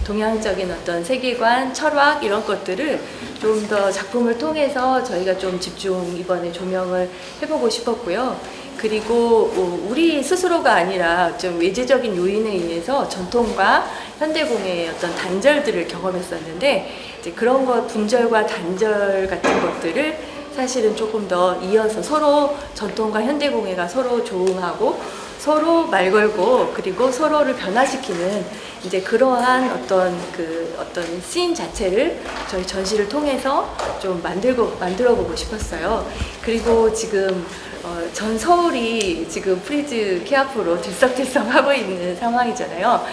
동양적인 어떤 세계관, 철학 이런 것들을 좀 더 작품을 통해서 저희가 좀 집중 이번에 조명을 해보고 싶었고요. 그리고 우리 스스로가 아니라 좀 외재적인 요인에 의해서 전통과 현대공예의 어떤 단절들을 경험했었는데 이제 그런 것 분절과 단절 같은 것들을 사실은 조금 더 이어서 서로 전통과 현대공예가 서로 조응하고 서로 말 걸고 그리고 서로를 변화시키는 이제 그러한 어떤 씬 자체를 저희 전시를 통해서 좀 만들어 보고 싶었어요. 그리고 지금 전 서울이 지금 프리즈 키아프로 들썩들썩 하고 있는 상황이잖아요.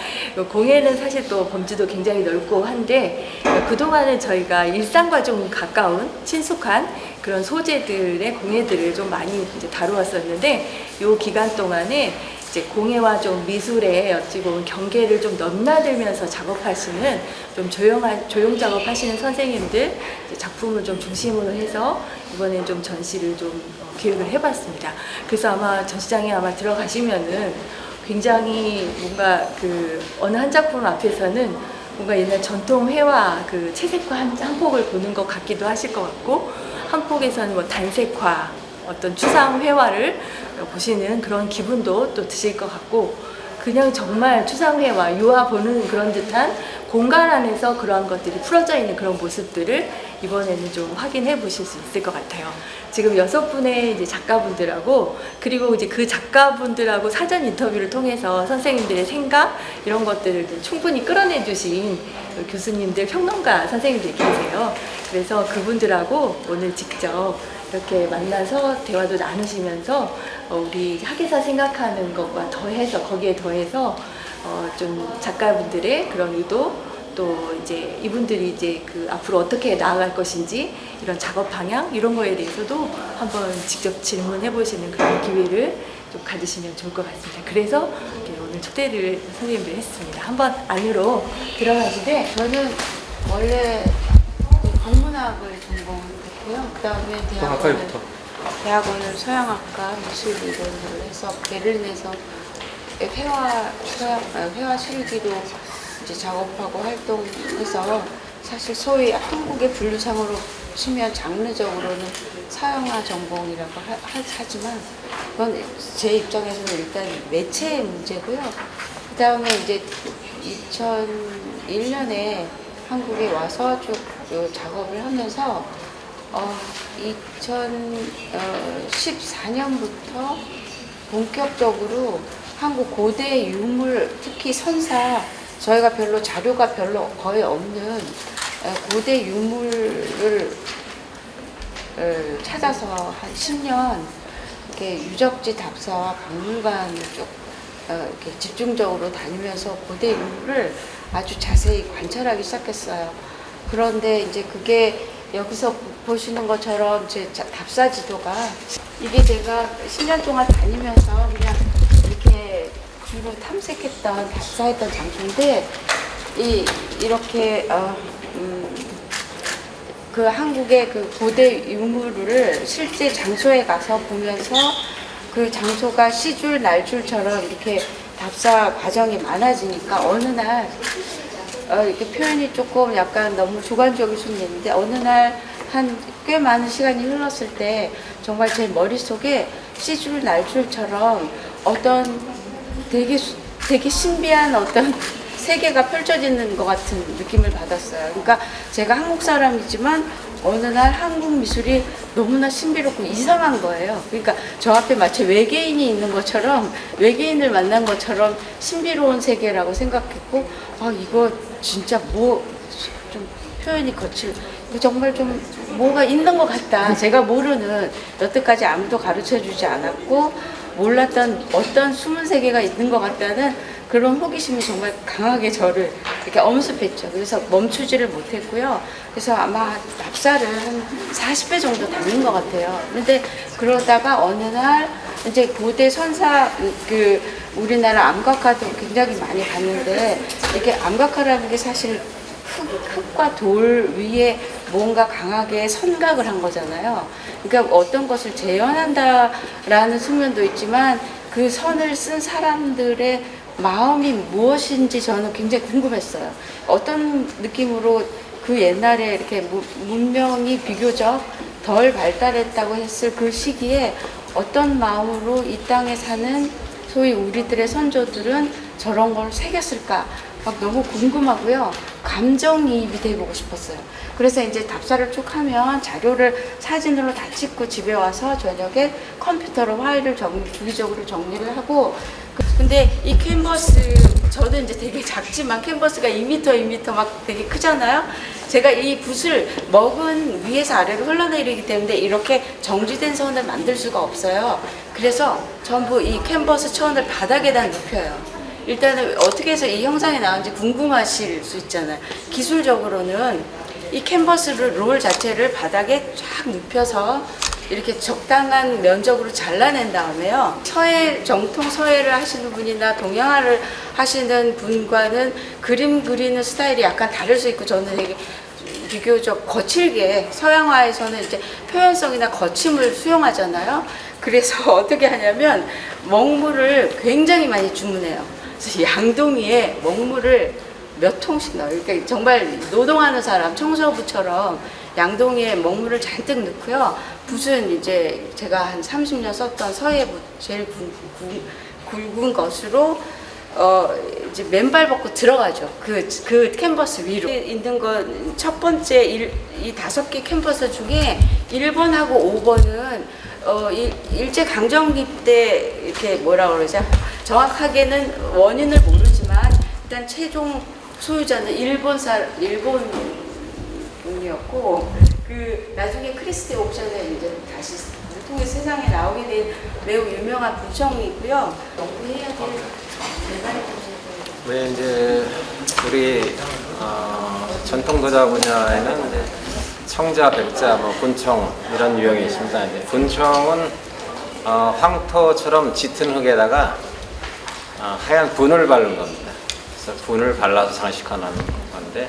공예는 사실 또 범주도 굉장히 넓고 한데 그동안은 저희가 일상과 좀 가까운 친숙한 그런 소재들의 공예들을 좀 많이 이제 다루었었는데 이 기간 동안에 이제 공예와 좀 미술의 어찌 보면 경계를 좀 넘나들면서 작업하시는 좀 조용 작업하시는 선생님들 작품을 좀 중심으로 해서 이번엔 좀 전시를 좀 기획을 해봤습니다. 그래서 아마 전시장에 아마 들어가시면은 굉장히 뭔가 어느 한 작품 앞에서는 뭔가 옛날 전통 회화 채색화 한 폭을 보는 것 같기도 하실 것 같고 한 폭에서는 뭐 단색화 어떤 추상 회화를 보시는 그런 기분도 또 드실 것 같고 그냥 정말 추상회화, 유화 보는 그런 듯한 공간 안에서 그런 것들이 풀어져 있는 그런 모습들을 이번에는 좀 확인해 보실 수 있을 것 같아요. 지금 6분의 이제 작가분들하고 그리고 이제 그 작가분들하고 사전 인터뷰를 통해서 선생님들의 생각 이런 것들을 충분히 끌어내 주신 교수님들, 평론가 선생님들이 계세요. 그래서 그분들하고 오늘 직접 이렇게 만나서 대화도 나누시면서 우리 학예사 생각하는 것과 더해서 거기에 더해서 좀 작가분들의 그런 의도 또 이제 이분들이 이제 앞으로 어떻게 나아갈 것인지 이런 작업 방향 이런 거에 대해서도 한번 직접 질문해 보시는 그런 기회를 좀 가지시면 좋을 것 같습니다. 그래서 오늘 초대를 선생님들 했습니다. 한번 안으로 들어가시되 저는 원래 광문학을 전공했고요. 그 다음에 대학원을 서양학과 미술이론을 해서 베를린에서 회화 실기도 이제 작업하고 활동해서 사실 소위 한국의 분류상으로 치면 장르적으로는 서양화 전공이라고 하지만 그건 제 입장에서는 일단 매체의 문제고요. 그 다음에 이제 2001년에 한국에 와서 쭉 작업을 하면서 2014년부터 본격적으로 한국 고대 유물, 특히 선사, 저희가 자료가 별로 거의 없는 고대 유물을 찾아서 한 10년 이렇게 유적지 답사와 박물관을 쭉 이렇게 집중적으로 다니면서 고대 유물을 아주 자세히 관찰하기 시작했어요. 그런데 이제 그게 여기서 보시는 것처럼 제 답사 지도가 이게 제가 10년 동안 다니면서 그냥 이렇게 주로 탐색했던 답사했던 장소인데 이렇게 그 한국의 그 고대 유물을 실제 장소에 가서 보면서 그 장소가 시줄 날줄처럼 이렇게 답사 과정이 많아지니까 어느 날 이렇게 표현이 조금 약간 너무 주관적일 수는 있는데 어느 날 한 꽤 많은 시간이 흘렀을 때 정말 제 머릿속에 시줄 날줄처럼 어떤 되게 신비한 어떤 세계가 펼쳐지는 것 같은 느낌을 받았어요. 그러니까 제가 한국 사람이지만 어느 날 한국 미술이 너무나 신비롭고 이상한 거예요. 그러니까 저 앞에 마치 외계인이 있는 것처럼 외계인을 만난 것처럼 신비로운 세계라고 생각했고 이거 진짜 좀 표현이 정말 좀 뭐가 있는 것 같다. 제가 모르는 여태까지 아무도 가르쳐주지 않았고 몰랐던 어떤 숨은 세계가 있는 것 같다는 그런 호기심이 정말 강하게 저를 이렇게 엄습했죠. 그래서 멈추지를 못했고요. 그래서 아마 답사를 한 40회 정도 다닌 것 같아요. 근데 그러다가 어느 날 이제 고대 선사 우리나라 암각화도 굉장히 많이 봤는데 이게 암각화라는 게 사실 흙과 돌 위에 뭔가 강하게 선각을 한 거잖아요. 그러니까 어떤 것을 재현한다라는 측면도 있지만 그 선을 쓴 사람들의 마음이 무엇인지 저는 굉장히 궁금했어요. 어떤 느낌으로 그 옛날에 이렇게 문명이 비교적 덜 발달했다고 했을 그 시기에 어떤 마음으로 이 땅에 사는 소위 우리들의 선조들은 저런 걸 새겼을까 막 너무 궁금하고요. 감정이입이 돼보고 싶었어요. 그래서 이제 답사를 쭉 하면 자료를 사진으로 다 찍고 집에 와서 저녁에 컴퓨터로 파일을 주기적으로 정리를 하고, 근데 이 캔버스, 저도 이제 되게 작지만 캔버스가 2m, 2m 막 되게 크잖아요. 제가 이 붓을 먹은 위에서 아래로 흘러내리기 때문에 이렇게 정지된 선을 만들 수가 없어요. 그래서 전부 이 캔버스 천을 바닥에다 눕혀요. 일단은 어떻게 해서 이 형상이 나온지 궁금하실 수 있잖아요. 기술적으로는 이 캔버스를 롤 자체를 바닥에 쫙 눕혀서 이렇게 적당한 면적으로 잘라낸 다음에요. 정통 서예를 하시는 분이나 동양화를 하시는 분과는 그림 그리는 스타일이 약간 다를 수 있고, 저는 되게 비교적 거칠게, 서양화에서는 이제 표현성이나 거침을 수용하잖아요. 그래서 어떻게 하냐면 먹물을 굉장히 많이 주문해요. 그래서 양동이에 먹물을 몇 통씩 넣어요. 그러니까 정말 노동하는 사람, 청소부처럼 양동이에 먹물을 잔뜩 넣고요. 붓은 이제 제가 한 30년 썼던 서예 붓, 제일 굵은 것으로 이제 맨발 벗고 들어가죠. 그 캔버스 위로 있는 건 첫 번째 이 5개 캔버스 중에 1번하고 5번은 일제 강점기 때 이렇게 뭐라 그러죠? 정확하게는 원인을 모르지만 일단 최종 소유자는 일본 분이었고, 그 나중에 크리스티 옥션에 이제 다시 통해 세상에 나오게 된 매우 유명한 부청이고요. 연구해야 될 대단히 네, 이제 우리 전통 도자 분야에는 이제 청자, 백자, 분청 이런 유형이 있습니다. 이제 분청은 황토처럼 짙은 흙에다가 하얀 분을 바른 겁니다. 그래서 분을 발라서 장식하는 건데,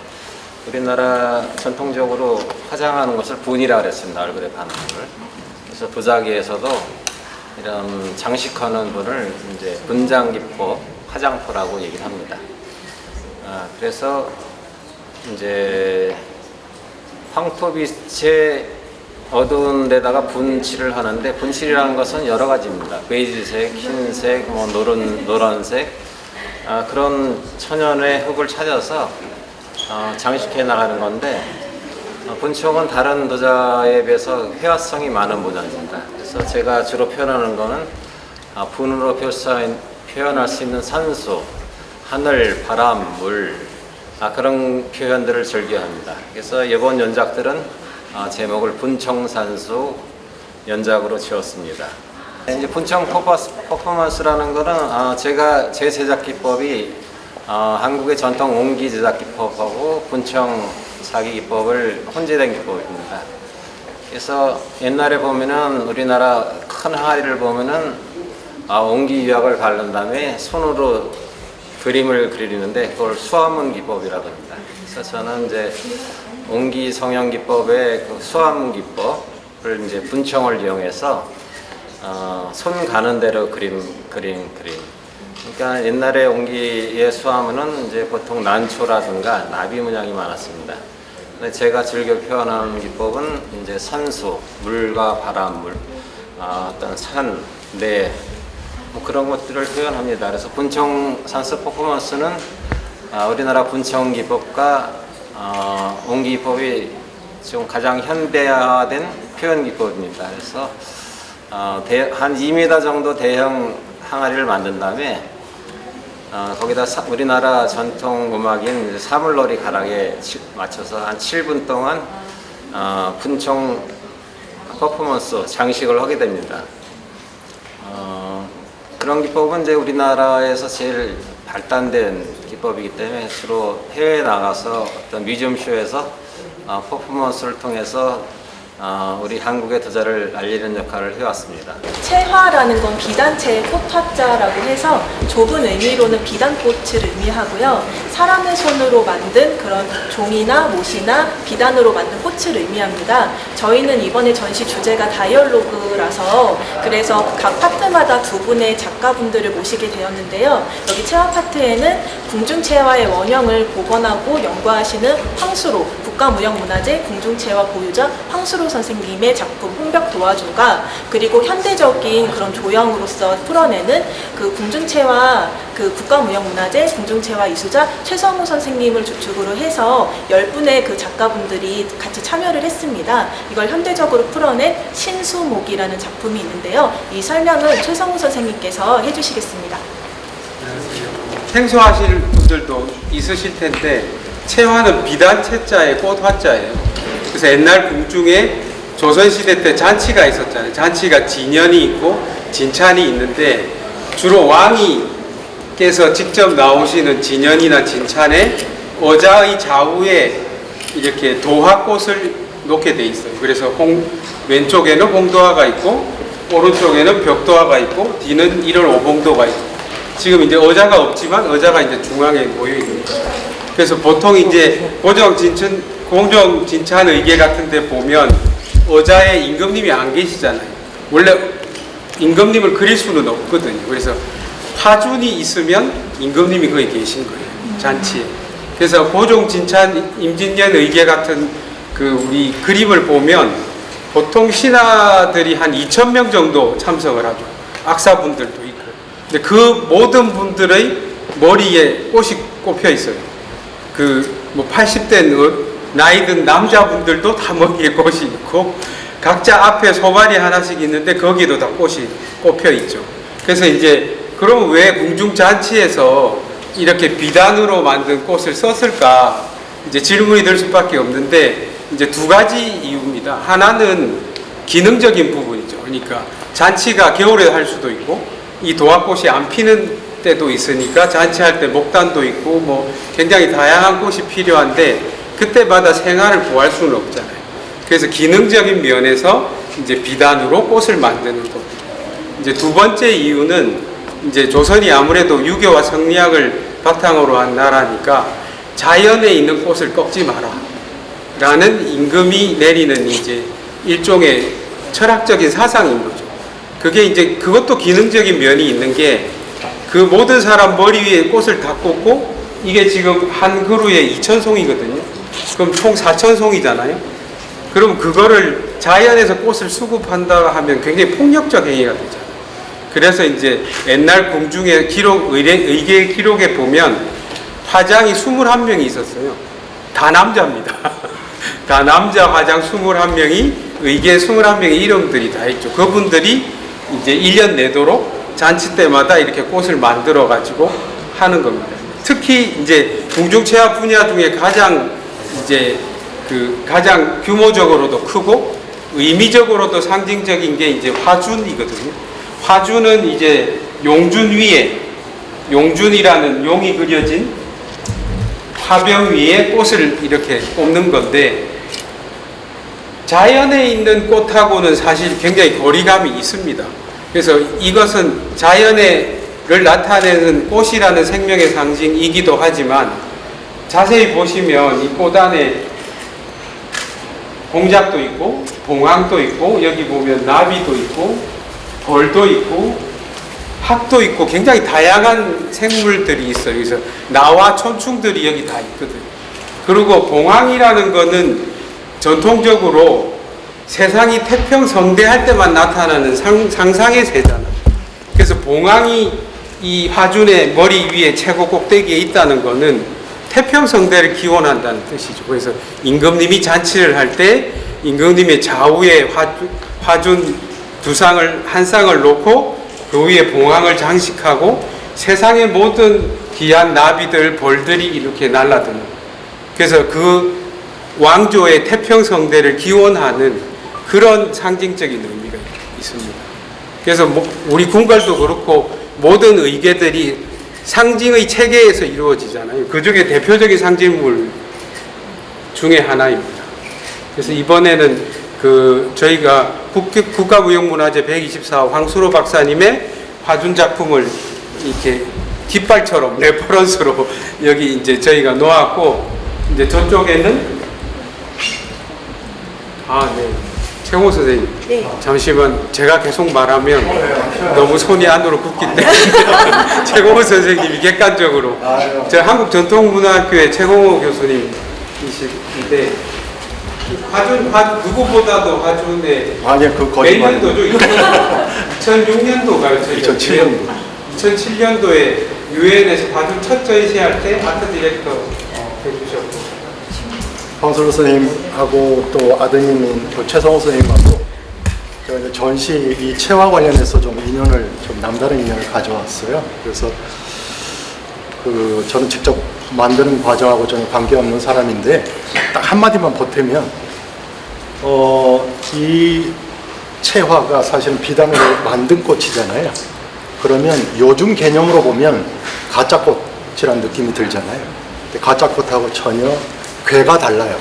우리나라 전통적으로 화장하는 것을 분이라 그랬습니다. 얼굴에 바는 분을. 그래서 도자기에서도 이런 장식하는 분을 이제 분장기법, 화장포라고 얘기를 합니다. 그래서 이제 황토빛에 어두운 데다가 분칠을 하는데, 분칠이라는 것은 여러 가지입니다. 베이지색, 흰색, 노란색, 그런 천연의 흙을 찾아서 장식해 나가는 건데, 분청은 다른 도자에 비해서 회화성이 많은 분야입니다. 그래서 제가 주로 표현하는 거는 분으로 표현할 수 있는 산수, 하늘, 바람, 물, 그런 표현들을 즐겨합니다. 그래서 이번 연작들은 제목을 분청산수 연작으로 지었습니다. 이제 분청 퍼포먼스라는 거는 제 제작 기법이 한국의 전통 옹기 제작 기법하고 분청 사기 기법을 혼재된 기법입니다. 그래서 옛날에 보면은 우리나라 큰 항아리를 보면은 옹기 유약을 바른 다음에 손으로 그림을 그리는데 그걸 수화문 기법이라고 합니다. 그래서 저는 이제 옹기 성형 기법의 그 수화문 기법을 이제 분청을 이용해서 손 가는 대로 그림. 그러니까 옛날에 옹기의 수화문은 이제 보통 난초라든가 나비 문양이 많았습니다. 근데 제가 즐겨 표현하는 기법은 이제 산수, 물과 바람, 어떤 산, 내, 그런 것들을 표현합니다. 그래서 분청 산수 퍼포먼스는 우리나라 분청 기법과 옹기 기법이 지금 가장 현대화된 표현 기법입니다. 그래서 한 2m 정도 대형 항아리를 만든 다음에 거기다 우리나라 전통 음악인 사물놀이 가락에 맞춰서 한 7분 동안 분청 퍼포먼스 장식을 하게 됩니다. 그런 기법은 이제 우리나라에서 제일 발달된 기법이기 때문에 주로 해외에 나가서 어떤 뮤지엄 쇼에서 퍼포먼스를 통해서 우리 한국의 도자를 알리는 역할을 해왔습니다. 채화라는 건 비단체의 꽃화자라고 해서 좁은 의미로는 비단꽃을 의미하고요. 사람의 손으로 만든 그런 종이나 못이나 비단으로 만든 꽃을 의미합니다. 저희는 이번에 전시 주제가 다이얼로그라서 그래서 각 파트마다 두 분의 작가분들을 모시게 되었는데요. 여기 채화 파트에는 궁중채화의 원형을 복원하고 연구하시는 황수로 국가무형문화재 궁중채화 보유자 황수로 선생님의 작품 홍벽 도화조가, 그리고 현대적인 그런 조형으로서 풀어내는 그 궁중채화 그 국가무형문화재 궁중채화 이수자 최성우 선생님을 주축으로 해서 10분의 그 작가분들이 같이 참여를 했습니다. 이걸 현대적으로 풀어낸 신수목이라는 작품이 있는데요. 이 설명은 최성우 선생님께서 해주시겠습니다. 생소하실 분들도 있으실 텐데 채화는 비단 채자의 꽃 화자예요. 그래서 옛날 궁중에 조선시대 때 잔치가 있었잖아요. 잔치가 진연이 있고 진찬이 있는데 주로 왕이께서 직접 나오시는 진연이나 진찬에 어자의 좌우에 이렇게 도화꽃을 놓게 돼 있어요. 그래서 왼쪽에는 홍도화가 있고 오른쪽에는 벽도화가 있고 뒤는 1월 오봉도가 있고, 지금 이제 어자가 없지만 어자가 이제 중앙에 모여 있는 거죠. 그래서 보통 이제 공정 진찬 의궤 같은 데 보면 어자에 임금님이 안 계시잖아요. 원래 임금님을 그릴 수는 없거든요. 그래서 화준이 있으면 임금님이 거기 계신 거예요. 잔치에. 그래서 고종 진찬 임진년 의궤 같은 그 우리 그림을 보면 보통 신하들이 한 2,000명 정도 참석을 하죠. 악사분들도 있고. 근데 그 모든 분들의 머리에 꽃이 꼽혀 있어요. 그 뭐 80대 나이 든 남자분들도 다 머리에 꽃이 있고 각자 앞에 소발이 하나씩 있는데 거기도 다 꽃이 꼽혀 있죠. 그래서 이제 그럼 왜 궁중잔치에서 이렇게 비단으로 만든 꽃을 썼을까 이제 질문이 들 수밖에 없는데 이제 두 가지 이유입니다. 하나는 기능적인 부분이죠. 그러니까 잔치가 겨울에 할 수도 있고 이 도화꽃이 안 피는 때도 있으니까 잔치할 때 목단도 있고 뭐 굉장히 다양한 꽃이 필요한데 그때마다 생활을 구할 수는 없잖아요. 그래서 기능적인 면에서 이제 비단으로 꽃을 만드는 겁니다. 이제 두 번째 이유는 이제 조선이 아무래도 유교와 성리학을 바탕으로 한 나라니까 자연에 있는 꽃을 꺾지 마라 라는 임금이 내리는 이제 일종의 철학적인 사상인 거죠. 그게 이제 그것도 기능적인 면이 있는 게 그 모든 사람 머리 위에 꽃을 다 꽂고 이게 지금 한 그루에 2,000송이거든요. 그럼 총 4,000송이잖아요. 그럼 그거를 자연에서 꽃을 수급한다 하면 굉장히 폭력적 행위가 되잖아요. 그래서 이제 옛날 궁중의 기록, 의궤 기록에 보면 화장이 21명이 있었어요. 다 남자입니다. 다 남자 화장 21명이 의궤 21명의 이름들이 다 있죠. 그분들이 이제 1년 내도록 잔치 때마다 이렇게 꽃을 만들어 가지고 하는 겁니다. 특히 이제 궁중채화 분야 중에 가장 규모적으로도 크고 의미적으로도 상징적인 게 이제 화준이거든요. 화준은 이제 용준 위에 용준이라는 용이 그려진 화병 위에 꽃을 이렇게 꼽는 건데 자연에 있는 꽃하고는 사실 굉장히 거리감이 있습니다. 그래서 이것은 자연을 나타내는 꽃이라는 생명의 상징이기도 하지만 자세히 보시면 이 꽃 안에 공작도 있고 봉황도 있고 여기 보면 나비도 있고 벌도 있고 학도 있고 굉장히 다양한 생물들이 있어요. 그래서 나와 촌충들이 여기 다 있거든요. 그리고 봉황이라는 거는 전통적으로 세상이 태평성대할 때만 나타나는 상상의 새잖아요. 그래서 봉황이 이 화준의 머리 위에 최고 꼭대기에 있다는 거는 태평성대를 기원한다는 뜻이죠. 그래서 임금님이 잔치를 할 때 임금님의 좌우에 화준 한 쌍을 놓고 그 위에 봉황을 장식하고 세상의 모든 귀한 나비들, 벌들이 이렇게 날아드는. 그래서 그 왕조의 태평성대를 기원하는 그런 상징적인 의미가 있습니다. 그래서 우리 궁궐도 그렇고 모든 의궤들이 상징의 체계에서 이루어지잖아요. 그 중에 대표적인 상징물 중에 하나입니다. 그래서 이번에는 저희가 국가무형문화재 124호 황수로 박사님의 화준 작품을 이렇게 깃발처럼 레퍼런스로 여기 이제 저희가 놓았고, 이제 저쪽에는 네. 최홍호 선생님. 네. 잠시만, 제가 계속 말하면 너무 손이 안으로 굽기 때문에 최홍호 선생님이 객관적으로. 제가 한국전통문화학교의 최홍호 교수님이신데, 화준, 누구보다도 화준의 아니요, 그 몇 거짓말. 년도죠? 2006년도가요. 2007년도. 2007년도에 유엔에서 화준 첫 전시할 때 아트 디렉터 해주셨고. 황수로 선생님하고 또 아드님인 그 최성호 선생님하고 제가 이제 전시 이 체화 관련해서 좀 남다른 인연을 가져왔어요. 그래서 저는 직접 만드는 과정하고 전혀 관계없는 사람인데 딱 한마디만 보태면 이 체화가 사실은 비단으로 만든 꽃이잖아요. 그러면 요즘 개념으로 보면 가짜꽃이라는 느낌이 들잖아요. 근데 가짜꽃하고 전혀 궤가 달라요.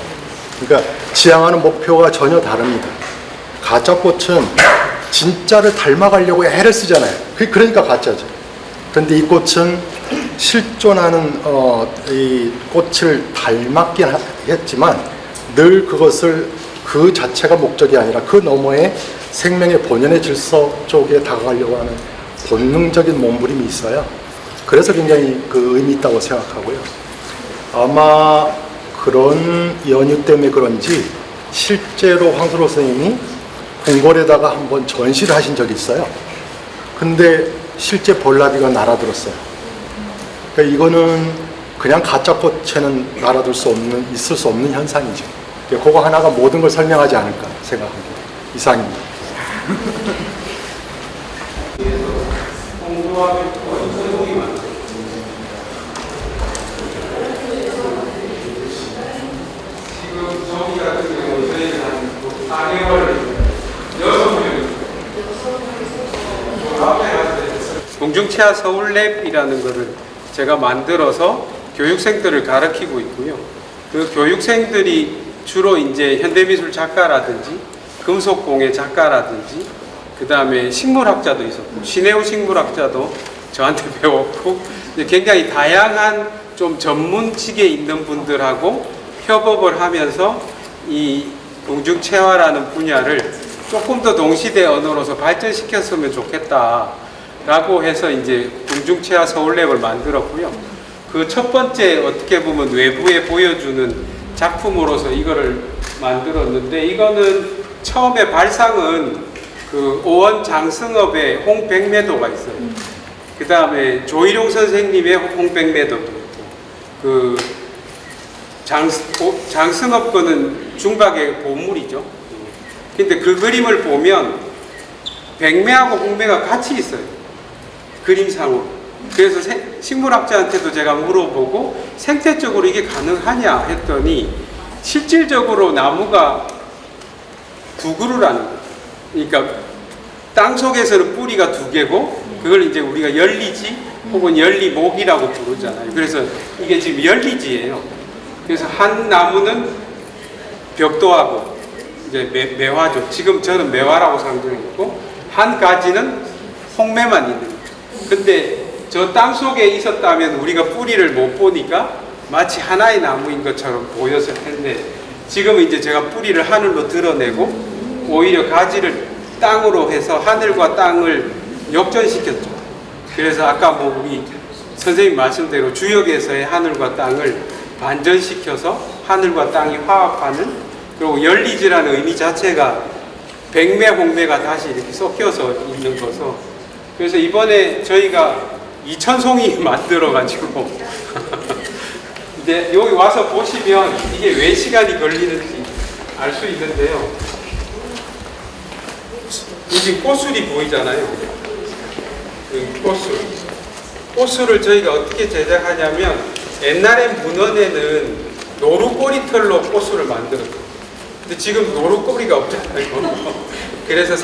그러니까 지향하는 목표가 전혀 다릅니다. 가짜꽃은 진짜를 닮아가려고 애를 쓰잖아요. 그러니까 가짜죠. 그런데 이 꽃은 실존하는 이 꽃을 닮았긴 했지만 늘 그것을 그 자체가 목적이 아니라 그 너머에 생명의 본연의 질서 쪽에 다가가려고 하는 본능적인 몸부림이 있어요. 그래서 굉장히 그 의미 있다고 생각하고요. 아마 그런 연유 때문에 그런지 실제로 황수로 선생님이 궁궐에다가 한번 전시를 하신 적이 있어요. 근데 실제 볼나비가 날아들었어요. 그러니까 이거는 그냥 가짜 꽃에는 있을 수 없는 현상이죠. 그거 하나가 모든 걸 설명하지 않을까 생각합니다. 이상입니다. 공중체화 서울랩이라는 거를 제가 만들어서 교육생들을 가르치고 있고요. 그 교육생들이 주로 이제 현대미술 작가라든지 금속공예 작가라든지 그 다음에 식물학자도 있었고 신해우 식물학자도 저한테 배웠고 굉장히 다양한 좀 전문직에 있는 분들하고 협업을 하면서 이 공중체화라는 분야를 조금 더 동시대 언어로서 발전시켰으면 좋겠다라고 해서 이제 공중체화 서울랩을 만들었고요. 그 첫 번째 어떻게 보면 외부에 보여주는 작품으로서 이거를 만들었는데, 이거는 처음에 발상은 그 오원 장승업의 홍백매도가 있어요. 그 다음에 조일용 선생님의 홍백매도도 있고, 그 장승업 거는 중박의 보물이죠. 근데 그 그림을 보면 백매하고 홍매가 같이 있어요. 그림상으로. 그래서 식물학자한테도 제가 물어보고 생태적으로 이게 가능하냐 했더니 실질적으로 나무가 두 그루라는 거예요. 그러니까 땅 속에서는 뿌리가 두 개고 그걸 이제 우리가 열리지 혹은 열리목이라고 부르잖아요. 그래서 이게 지금 열리지예요. 그래서 한 나무는 벽도하고 이제 매화죠. 지금 저는 매화라고 상정했고 한 가지는 홍매만 있는 거예요. 근데 저 땅 속에 있었다면 우리가 뿌리를 못 보니까 마치 하나의 나무인 것처럼 보였을 텐데 지금은 이제 제가 뿌리를 하늘로 드러내고 오히려 가지를 땅으로 해서 하늘과 땅을 역전시켰죠. 그래서 아까 뭐 우리 선생님 말씀대로 주역에서의 하늘과 땅을 반전시켜서 하늘과 땅이 화합하는, 그리고 열리지라는 의미 자체가 백매, 홍매가 다시 이렇게 섞여서 있는 거서, 그래서 이번에 저희가 2000송이 만들어가지고 이제 여기 와서 보시면 이게 왜 시간이 걸리는지 알 수 있는데요. 여기 꽃술이 보이잖아요. 꽃술. 꽃술을 저희가 어떻게 제작하냐면 옛날엔 문헌에는 노루꼬리털로 꽃술을 만들었어요. 근데 지금 노루꼬리가 없잖아요. 그래서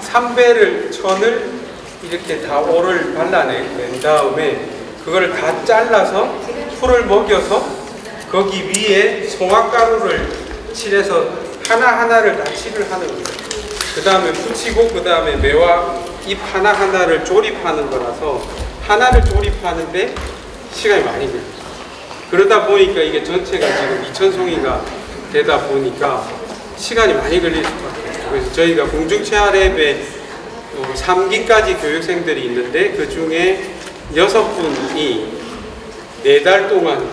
삼배를 천을 이렇게 다 오를 발라낸 다음에 그걸 다 잘라서 풀을 먹여서 거기 위에 송화가루를 칠해서 하나하나를 다 칠을 하는 거예요. 그 다음에 붙이고 그 다음에 매화 잎 하나하나를 조립하는 거라서 하나를 조립하는데 시간이 많이 걸려요. 그러다 보니까 이게 전체가 지금 2,000송이가 되다 보니까 시간이 많이 걸릴 것 같아요. 그래서 저희가 공중체화랩에 3기까지 교육생들이 있는데 그 중에 6분이 4달 동안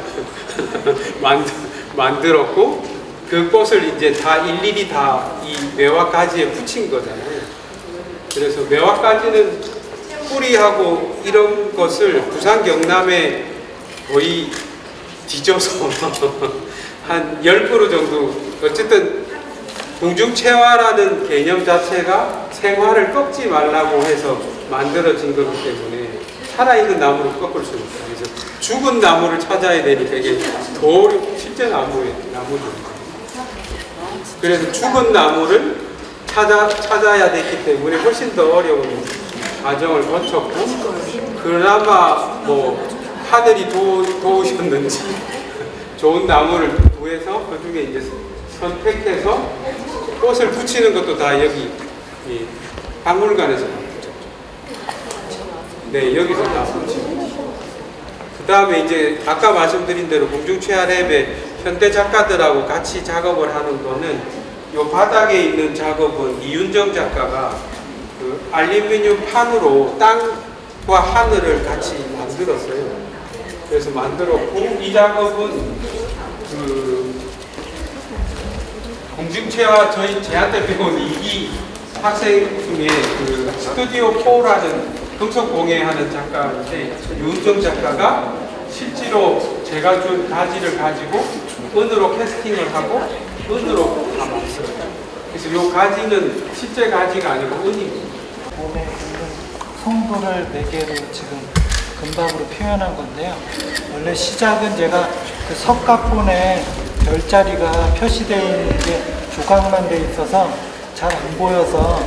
만들었고 그 꽃을 이제 다 일일이 다 이 매화가지에 붙인 거잖아요. 그래서 매화가지는 뿌리하고 이런 것을 부산 경남에 거의 뒤져서 한 10% 정도 어쨌든 공중체화라는 개념 자체가 생화를 꺾지 말라고 해서 만들어진 거기 때문에 살아있는 나무를 꺾을 수는 없어요. 그래서 죽은 나무를 찾아야 되니까 이게 더 어렵고 실제 나무죠. 그래서 죽은 나무를 찾아야 됐기 때문에 훨씬 더 어려운 과정을 거쳤고 그나마 뭐 하늘이 도우셨는지 좋은 나무를 구해서 그 중에 이제 선택해서 꽃을 붙이는 것도 다 여기 이 박물관에서 붙였죠. 네, 여기서 다 붙이고 그 다음에 이제 아까 말씀드린 대로 공중체화랩에 현대 작가들하고 같이 작업을 하는 거는 요 바닥에 있는 작업은 이윤정 작가가 그 알루미늄 판으로 땅과 하늘을 같이 만들었어요. 그래서 만들었고 이 작업은 그 공중체화 저한테 배운 2기 학생 중에 그 스튜디오 4라는 금속공예하는 작가인데 이윤정 작가가 실제로 제가 준 가지를 가지고 은으로 캐스팅을 하고 은으로 담았어요. 그래서 이 가지는 실제 가지가 아니고 은입니다. 몸에 있는 성분을 매개로 지금 금박으로 표현한 건데요. 원래 시작은 제가 그 석가본에 별자리가 표시되어 있는 게 조각만 돼 있어서 잘 안 보여서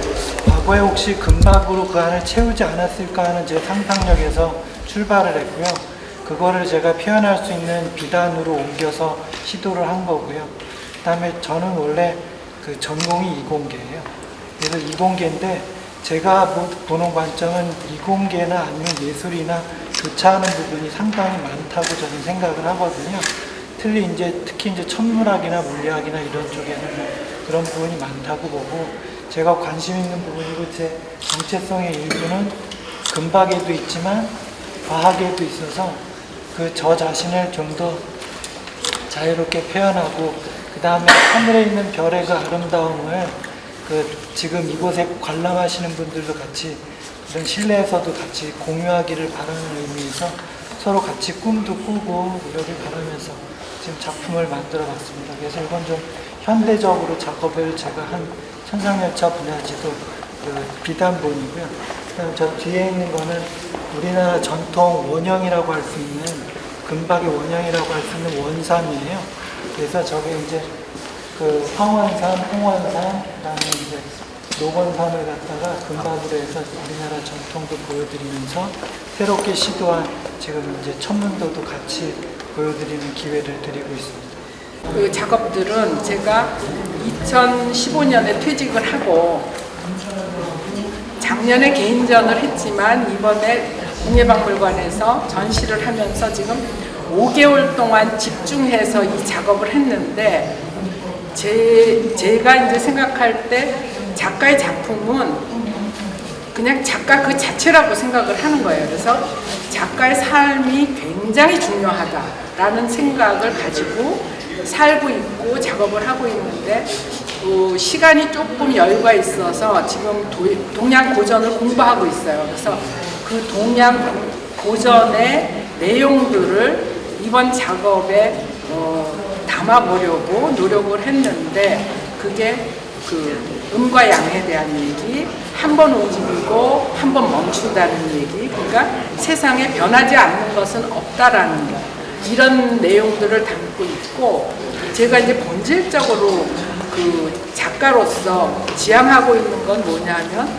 과거에 혹시 금박으로 그 안을 채우지 않았을까 하는 제 상상력에서 출발을 했고요. 그거를 제가 표현할 수 있는 비단으로 옮겨서 시도를 한 거고요. 그 다음에 저는 원래 그 전공이 이공계예요. 그래서 이공계인데 제가 보는 관점은 이공계나 아니면 예술이나 교차하는 부분이 상당히 많다고 저는 생각을 하거든요. 특히 이제 천문학이나 물리학이나 이런 쪽에는 그런 부분이 많다고 보고 제가 관심 있는 부분이고 제 정체성의 일부는 금박에도 있지만 과학에도 있어서 그 저 자신을 좀 더 자유롭게 표현하고 그 다음에 하늘에 있는 별의 그 아름다움을 그 지금 이곳에 관람하시는 분들도 같이 이런 실내에서도 같이 공유하기를 바라는 의미에서 서로 같이 꿈도 꾸고 노력을 바라면서 지금 작품을 만들어 봤습니다. 그래서 이건 좀 현대적으로 작업을 제가 한 천상열차 분야지도 그 비단본이고요. 그다음 저 뒤에 있는 거는 우리나라 전통 원형이라고 할 수 있는 금박의 원형이라고 할 수 있는 원산이에요. 그래서 저게 이제 그 황원산, 홍원산, 그다음에 이제 노건산을 갖다가 금박으로 해서 우리나라 전통도 보여드리면서 새롭게 시도한 지금 이제 천문도도 같이 보여드리는 기회를 드리고 있습니다. 그 작업들은 제가 2015년에 퇴직을 하고 작년에 개인전을 했지만 이번에 국립박물관에서 전시를 하면서 지금 5개월 동안 집중해서 이 작업을 했는데 제가 이제 생각할 때 작가의 작품은 그냥 작가 그 자체라고 생각을 하는 거예요. 그래서 작가의 삶이 굉장히 중요하다라는 생각을 가지고 살고 있고 작업을 하고 있는데 시간이 조금 여유가 있어서 지금 동양 고전을 공부하고 있어요. 그래서 그 동양 고전의 내용들을 이번 작업에 담아보려고 노력을 했는데 그게 그 음과 양에 대한 얘기, 한 번 움직이고 한 번 멈춘다는 얘기, 그러니까 세상에 변하지 않는 것은 없다라는 거, 이런 내용들을 담고 있고 제가 이제 본질적으로 그 작가로서 지향하고 있는 건 뭐냐면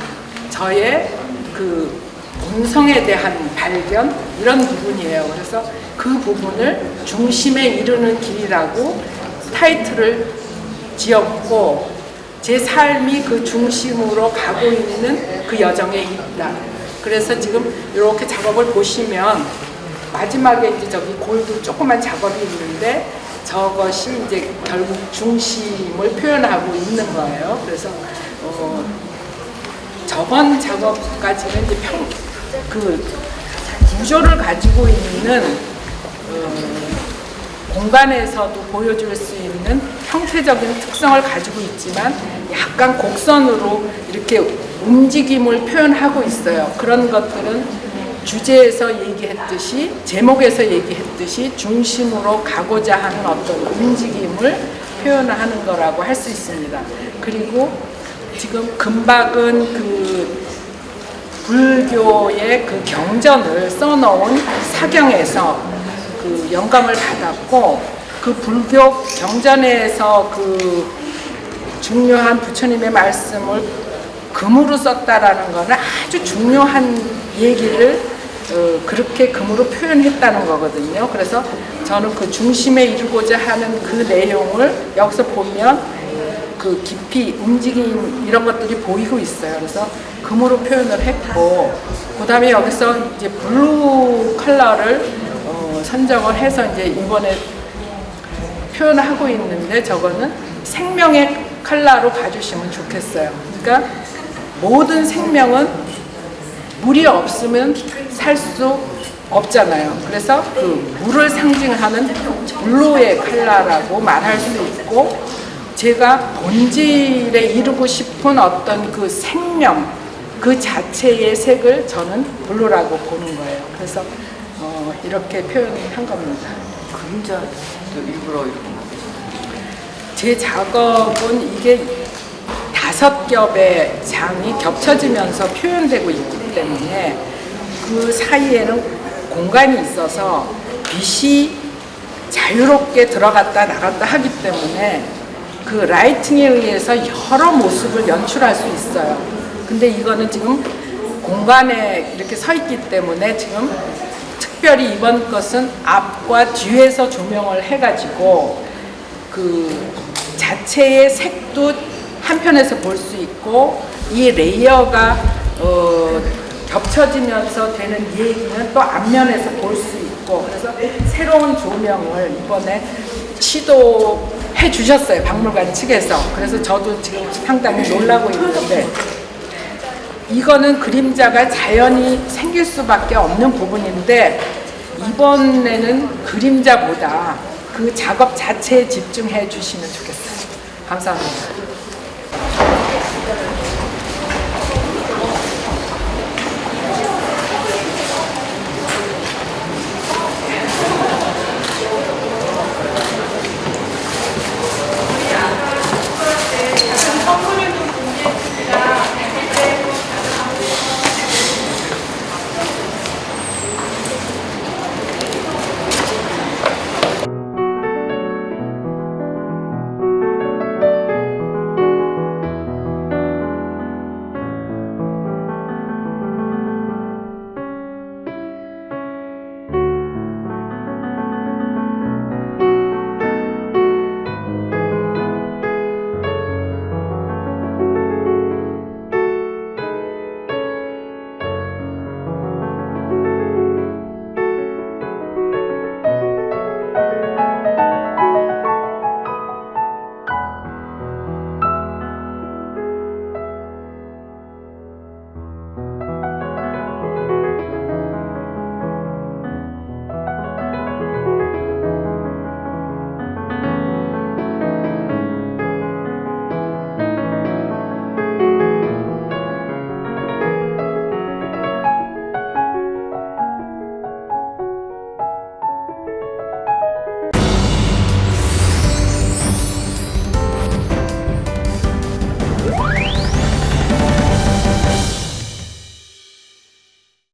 저의 그 본성에 대한 발견 이런 부분이에요. 그래서 그 부분을 중심에 이르는 길이라고 타이틀을 지었고 제 삶이 그 중심으로 가고 있는 그 여정에 있다. 그래서 지금 이렇게 작업을 보시면 마지막에 이제 저기 골드 조그만 작업이 있는데 저것이 이제 결국 중심을 표현하고 있는 거예요. 그래서 저번 작업까지는 이제 그 구조를 가지고 있는 공간에서도 보여줄 수 있는 형태적인 특성을 가지고 있지만 약간 곡선으로 이렇게 움직임을 표현하고 있어요. 그런 것들은 주제에서 얘기했듯이 제목에서 얘기했듯이 중심으로 가고자 하는 어떤 움직임을 표현하는 거라고 할 수 있습니다. 그리고 지금 금박은 그 불교의 그 경전을 써놓은 사경에서 그 영감을 받았고 그 불교 경전에서 그 중요한 부처님의 말씀을 금으로 썼다라는 거는 아주 중요한 얘기를 그렇게 금으로 표현했다는 거거든요. 그래서 저는 그 중심에 이루고자 하는 그 내용을 여기서 보면 그 깊이 움직임 이런 것들이 보이고 있어요. 그래서 금으로 표현을 했고 그 다음에 여기서 이제 블루 컬러를 선정을 해서 이제 이번에 표현하고 있는데 저거는 생명의 컬러로 봐주시면 좋겠어요. 그러니까 모든 생명은 물이 없으면 살 수 없잖아요. 그래서 그 물을 상징하는 블루의 컬러라고 말할 수 있고 제가 본질에 이루고 싶은 어떤 그 생명 그 자체의 색을 저는 블루라고 보는 거예요. 그래서 이렇게 표현한 겁니다. 그림자도 일부러 이렇게 제 작업은 이게 5겹의 장이 겹쳐지면서 표현되고 있기 때문에 그 사이에는 공간이 있어서 빛이 자유롭게 들어갔다 나갔다 하기 때문에 그 라이팅에 의해서 여러 모습을 연출할 수 있어요. 근데 이거는 지금 공간에 이렇게 서 있기 때문에 지금 특별히 이번 것은 앞과 뒤에서 조명을 해가지고 그 자체의 색도 한편에서 볼 수 있고 이 레이어가 겹쳐지면서 되는 얘기는 또 앞면에서 볼 수 있고 그래서 새로운 조명을 이번에 시도해 주셨어요. 박물관 측에서. 그래서 저도 지금 상당히 놀라고 있는데 이거는 그림자가 자연히 생길 수밖에 없는 부분인데 이번에는 그림자보다 그 작업 자체에 집중해 주시면 좋겠어요. 감사합니다.